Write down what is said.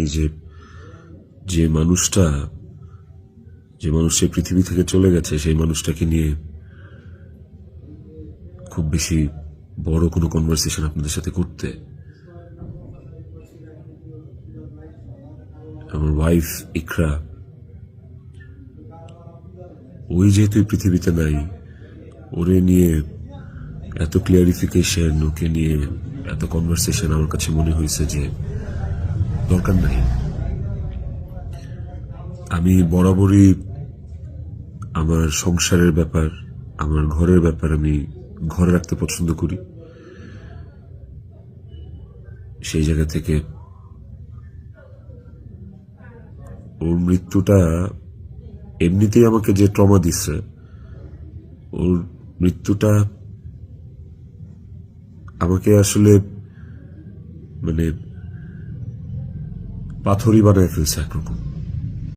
এই যে যে মানুষটা পৃথিবী থেকে চলে গেছে, সেই মানুষটাকে নিয়ে খুব বেশি বড় কোনো কনভারসেশন আপনাদের সাথে করতে। আমার ওয়াইফ ইকরা, ওই যেহেতু এই পৃথিবীতে নাই, ওরে নিয়ে এত ক্লিয়ারিফিকেশন, ওকে নিয়ে এত কনভারসেশন আমার কাছে মনে হয়েছে যে দরকার নাই। আমি বরাবরই আমার সংসারের ব্যাপার, আমার ঘরের ব্যাপার আমি ঘরে রাখতে পছন্দ করি। সেই জায়গা থেকে ওর মৃত্যুটা এমনিতেই আমাকে যে ট্রমা দিচ্ছে, ওর মৃত্যুটা আমাকে আসলে মানে পাথরই বানায় ফেলছে একরকম।